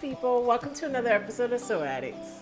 people, welcome to another episode of Sew Addicts.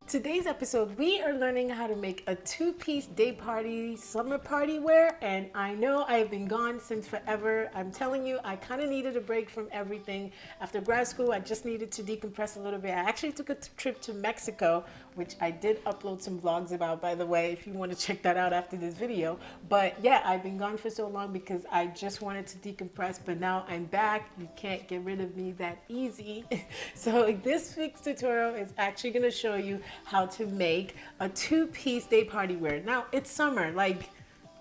Today's episode, we are learning how to make a two-piece day party, summer party wear, and I know I've been gone since forever. I'm telling you, I kind of needed a break from everything. After grad school, I just needed to decompress a little bit. I actually took a trip to Mexico, which I did upload some vlogs about, by the way, if you want to check that out after this video. But yeah, I've been gone for so long because I just wanted to decompress, but now I'm back. You can't get rid of me that easy. So this week's tutorial is actually going to show you how to make a two-piece day party wear. Now it's summer, like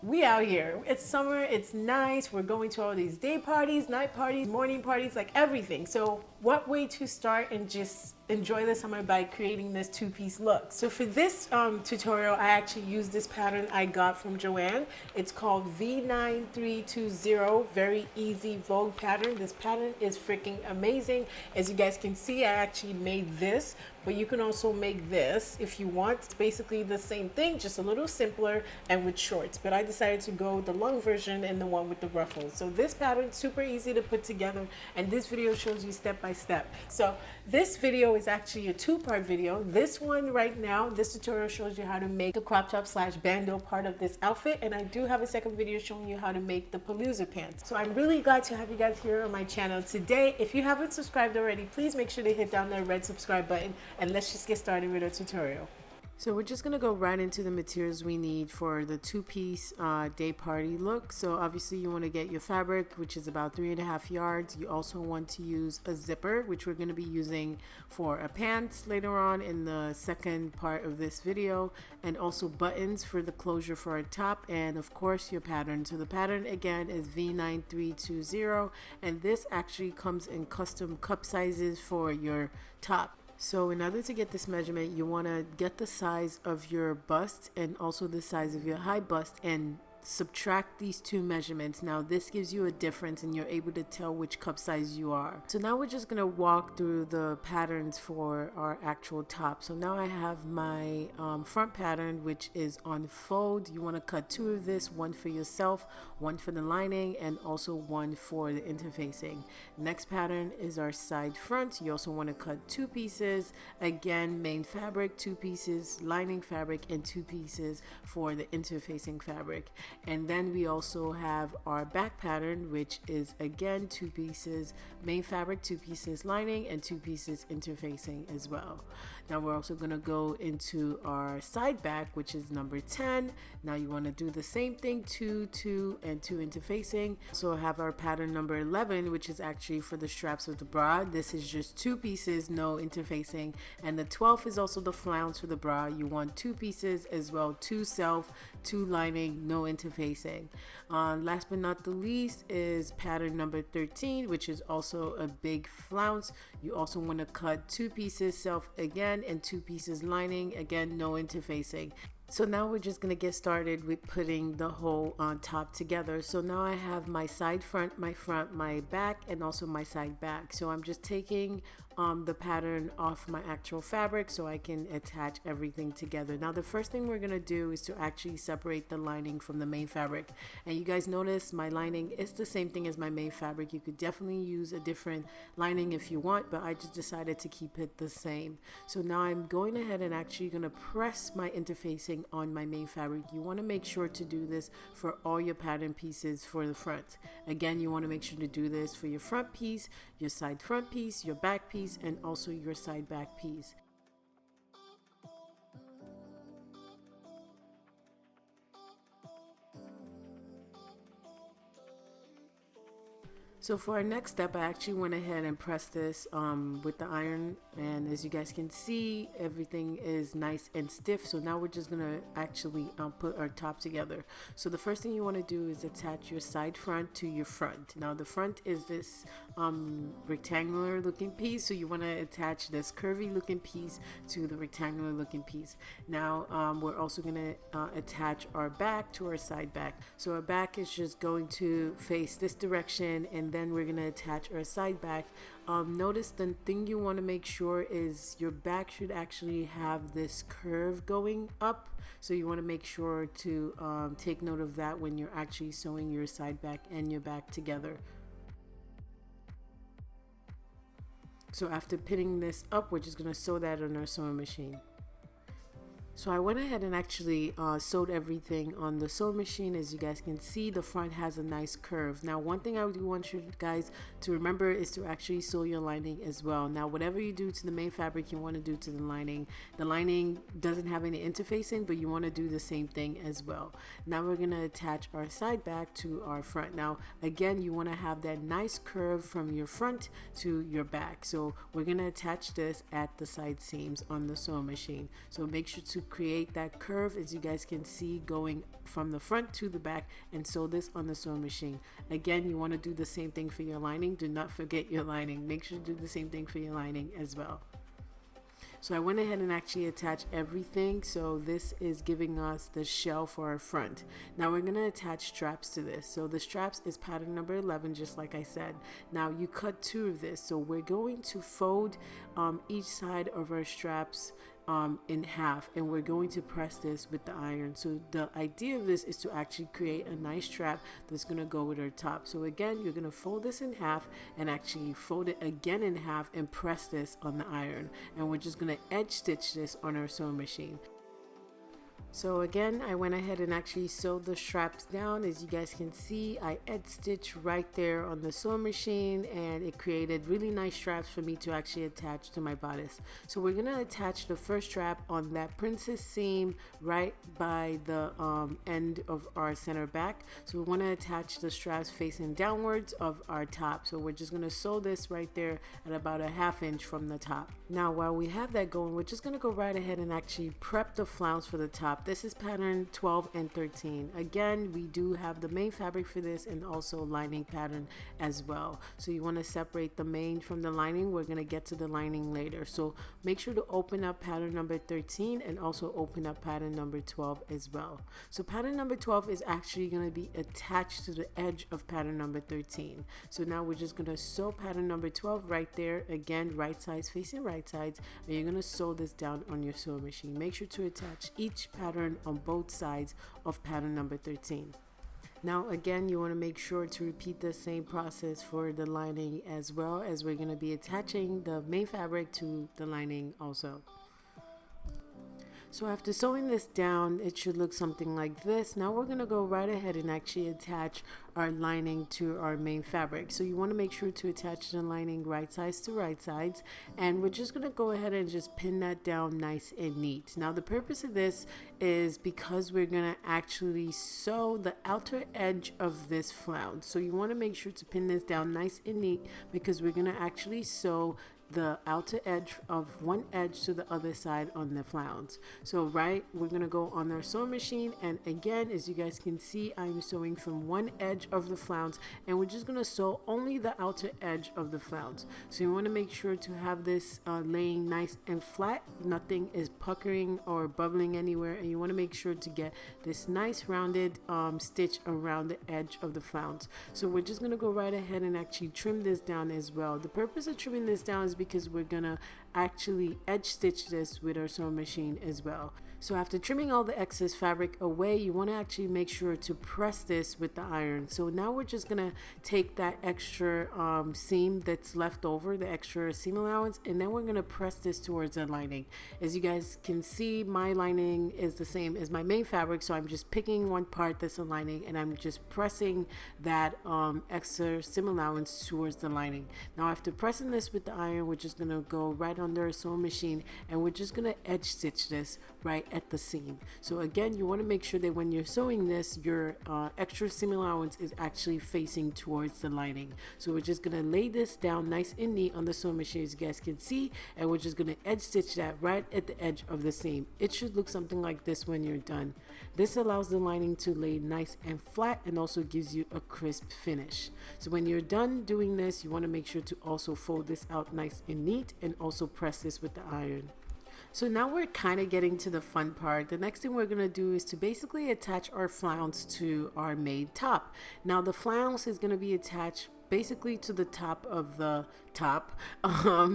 we out here. It's summer, it's nice. We're going to all these day parties, night parties, morning parties, like everything. So what way to start and just enjoy the summer by creating this two-piece look. So for this tutorial, I actually used this pattern I got from Joanne. It's called V9320, very easy Vogue pattern. This pattern is freaking amazing. As you guys can see, I actually made this, but you can also make this if you want. It's basically the same thing, just a little simpler and with shorts, but I decided to go the long version and the one with the ruffles. So this pattern, super easy to put together, and this video shows you step by step. So this video is actually a two-part video. This one right now, this tutorial shows you how to make the crop top / bandeau part of this outfit, and I do have a second video showing you how to make the palooza pants. So I'm really glad to have you guys here on my channel today. If you haven't subscribed already, please make sure to hit down that red subscribe button, and let's just get started with our tutorial. So we're just going to go right into the materials we need for the two-piece day party look. So obviously you want to get your fabric, which is about 3.5 yards. You also want to use a zipper, which we're going to be using for a pants later on in the second part of this video, and also buttons for the closure for our top, and of course your pattern. So the pattern again is V9320, and this actually comes in custom cup sizes for your top. So in order to get this measurement, you want to get the size of your bust and also the size of your high bust and subtract these two measurements. Now this gives you a difference and you're able to tell which cup size you are. So now we're just going to walk through the patterns for our actual top. So now I have my front pattern, which is on fold. You want to cut two of this, one for yourself, one for the lining, and also one for the interfacing. Next pattern is our side front. You also want to cut two pieces, again main fabric, two pieces lining fabric, and two pieces for the interfacing fabric. And then we also have our back pattern, which is again two pieces main fabric, two pieces lining, and two pieces interfacing as well. Now we're also going to go into our side back, which is number 10. Now you want to do the same thing, 2, 2, and 2 interfacing. So have our pattern number 11, which is actually for the straps of the bra. This is just two pieces, no interfacing. And the 12th is also the flounce for the bra. You want two pieces as well, two self, two lining, no interfacing. Last but not the least is pattern number 13, which is also a big flounce. You also want to cut two pieces self again and two pieces lining, again no interfacing. So now we're just going to get started with putting the whole on top together. So now I have my side front, my back, and also my side back. So I'm just taking the pattern off my actual fabric so I can attach everything together. Now the first thing we're going to do is to actually separate the lining from the main fabric. And you guys notice my lining is the same thing as my main fabric. You could definitely use a different lining if you want, but I just decided to keep it the same. So now I'm going ahead and actually going to press my interfacing on my main fabric. You want to make sure to do this for all your pattern pieces for the front. Again, you want to make sure to do this for your front piece, your side front piece, your back piece, and also your side back piece. So for our next step, I actually went ahead and pressed this with the iron, and as you guys can see, everything is nice and stiff. So now we're just gonna actually put our top together. So the first thing you want to do is attach your side front to your front. Now the front is this rectangular looking piece, so you want to attach this curvy looking piece to the rectangular looking piece. Now we're also going to attach our back to our side back. So our back is just going to face this direction, and then we're gonna attach our side back. Notice the thing you want to make sure is your back should actually have this curve going up, so you want to make sure to take note of that when you're actually sewing your side back and your back together. So after pinning this up, we're just going to sew that on our sewing machine. So I went ahead and actually sewed everything on the sewing machine. As you guys can see, the front has a nice curve. Now, one thing I do want you guys to remember is to actually sew your lining as well. Now, whatever you do to the main fabric, you want to do to the lining. The lining doesn't have any interfacing, but you want to do the same thing as well. Now we're going to attach our side back to our front. Now, again, you want to have that nice curve from your front to your back. So we're going to attach this at the side seams on the sewing machine. So make sure to create that curve, as you guys can see, going from the front to the back, and sew this on the sewing machine. Again, you want to do the same thing for your lining. Do not forget your lining. Make sure to do the same thing for your lining as well. So I went ahead and actually attached everything. So this is giving us the shell for our front. Now we're going to attach straps to this. So the straps is pattern number 11, just like I said. Now you cut 2 of this. So we're going to fold each side of our straps in half, and we're going to press this with the iron. So the idea of this is to actually create a nice strap that's going to go with our top. So again, you're going to fold this in half and actually fold it again in half and press this on the iron, and we're just going to edge stitch this on our sewing machine. So again, I went ahead and actually sewed the straps down. As you guys can see, I edge stitched right there on the sewing machine, and it created really nice straps for me to actually attach to my bodice. So we're going to attach the first strap on that princess seam right by the end of our center back. So we want to attach the straps facing downwards of our top. So we're just going to sew this right there at about a 1/2 inch from the top. Now while we have that going, we're just going to go right ahead and actually prep the flounce for the top. This is pattern 12 and 13. Again, we do have the main fabric for this and also lining pattern as well. So you want to separate the main from the lining. We're going to get to the lining later. So make sure to open up pattern number 13 and also open up pattern number 12 as well. So pattern number 12 is actually going to be attached to the edge of pattern number 13. So now we're just going to sew pattern number 12 right there. Again, right sides facing right sides, and you're going to sew this down on your sewing machine. Make sure to attach each pattern on both sides of pattern number 13. Now again, you want to make sure to repeat the same process for the lining as well, as we're going to be attaching the main fabric to the lining also. So after sewing this down, it should look something like this. Now we're going to go right ahead and actually attach our lining to our main fabric. So you want to make sure to attach the lining right sides to right sides, and we're just going to go ahead and just pin that down nice and neat. Now the purpose of this is because we're going to actually sew the outer edge of this flounce. So you want to make sure to pin this down nice and neat, because we're going to actually sew the outer edge of one edge to the other side on the flounce. So we're going to go on our sewing machine, and again, as you guys can see, I'm sewing from one edge of the flounce, and we're just going to sew only the outer edge of the flounce. So you want to make sure to have this laying nice and flat. Nothing is puckering or bubbling anywhere, and you want to make sure to get this nice rounded stitch around the edge of the flounce. So we're just going to go right ahead and actually trim this down as well. The purpose of trimming this down is because we're gonna actually edge stitch this with our sewing machine as well. So after trimming all the excess fabric away, you want to actually make sure to press this with the iron. So now we're just gonna take that extra seam that's left over, the extra seam allowance, and then we're gonna press this towards the lining. As you guys can see, my lining is the same as my main fabric, so I'm just picking one part that's a lining, and I'm just pressing that extra seam allowance towards the lining. Now after pressing this with the iron, we're just gonna go right under a sewing machine, and we're just gonna edge stitch this right at the seam. So again, you want to make sure that when you're sewing this, your extra seam allowance is actually facing towards the lining. So we're just gonna lay this down nice and neat on the sewing machine, as you guys can see, and we're just gonna edge stitch that right at the edge of the seam. It should look something like this when you're done. This allows the lining to lay nice and flat, and also gives you a crisp finish. So when you're done doing this, you want to make sure to also fold this out nice and neat, and also press this with the iron. So now we're kind of getting to the fun part. The next thing we're going to do is to basically attach our flounce to our main top. Now the flounce is going to be attached basically to the top of the top.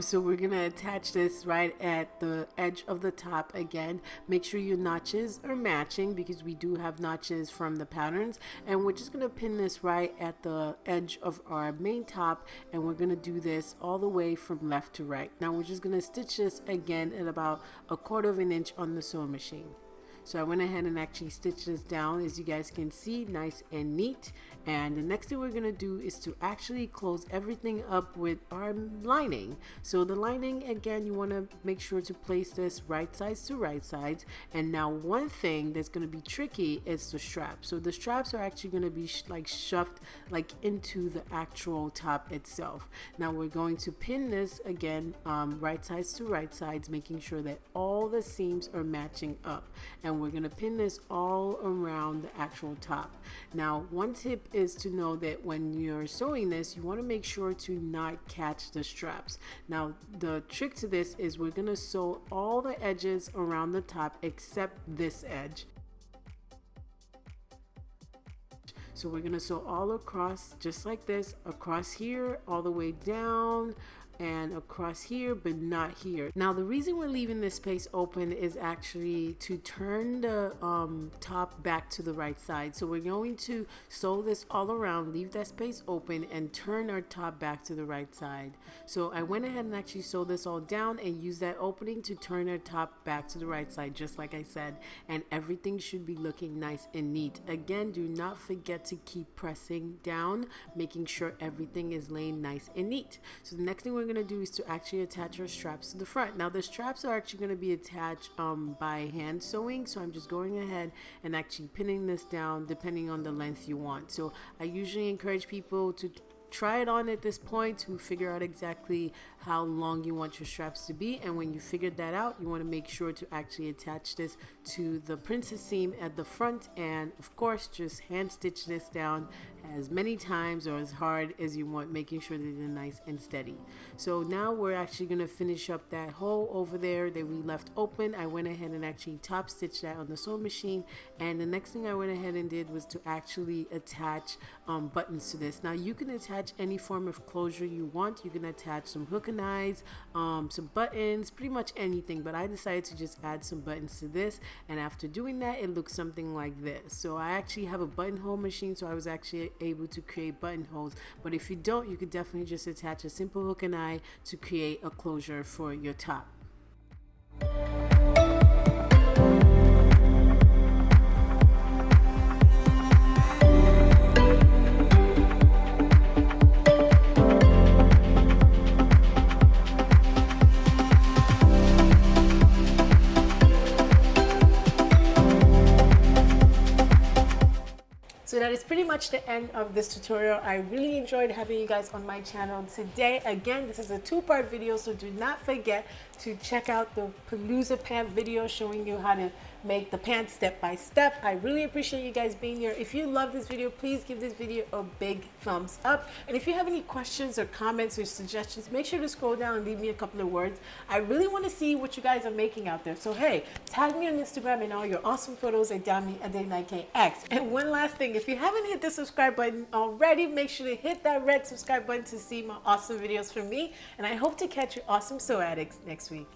So we're gonna attach this right at the edge of the top again. Make sure your notches are matching because we do have notches from the patterns, and we're just gonna pin this right at the edge of our main top, and we're gonna do this all the way from left to right. Now we're just gonna stitch this again at about 1/4 of an inch on the sewing machine. So I went ahead and actually stitched this down, as you guys can see, nice and neat. And the next thing we're gonna do is to actually close everything up with our lining. So the lining, again, you wanna make sure to place this right sides to right sides. And now one thing that's gonna be tricky is the straps. So the straps are actually gonna be shoved like into the actual top itself. Now we're going to pin this again, right sides to right sides, making sure that all the seams are matching up. And we're going to pin this all around the actual top. Now, one tip is to know that when you're sewing this, you want to make sure to not catch the straps. Now, the trick to this is we're going to sew all the edges around the top except this edge. So we're going to sew all across, just like this, across here, all the way down, and across here, but not here. Now the reason we're leaving this space open is actually to turn the top back to the right side. So we're going to sew this all around, leave that space open, and turn our top back to the right side. So I went ahead and actually sewed this all down and used that opening to turn our top back to the right side, just like I said, and everything should be looking nice and neat. Again, do not forget to keep pressing down, making sure everything is laying nice and neat. So the next thing we're going to do is to actually attach our straps to the front. Now the straps are actually going to be attached by hand sewing, so I'm just going ahead and actually pinning this down depending on the length you want. So I usually encourage people to try it on at this point to figure out exactly how long you want your straps to be, and when you figured that out, you want to make sure to actually attach this to the princess seam at the front, and of course just hand stitch this down as many times or as hard as you want, making sure that they're nice and steady. So now we're actually going to finish up that hole over there that we left open. I went ahead and actually top stitched that on the sewing machine, and the next thing I went ahead and did was to actually attach buttons to this. Now you can attach any form of closure you want. You can attach some hook and eyes, some buttons, pretty much anything, but I decided to just add some buttons to this, and after doing that it looks something like this. So I actually have a buttonhole machine, so I was actually able to create buttonholes, but if you don't, you could definitely just attach a simple hook and eye to create a closure for your top. So that is pretty much the end of this tutorial. I really enjoyed having you guys on my channel today. Again, this is a two-part video, so do not forget to check out the Palooza pant video showing you how to make the pants step by step. I really appreciate you guys being here. If you love this video, please give this video a big thumbs up. And if you have any questions or comments or suggestions, make sure to scroll down and leave me a couple of words. I really want to see what you guys are making out there. So hey, tag me on Instagram and all your awesome photos at DamiAde9KX. And one last thing, if you haven't hit the subscribe button already, make sure to hit that red subscribe button to see my awesome videos from me. And I hope to catch you awesome sew addicts next week.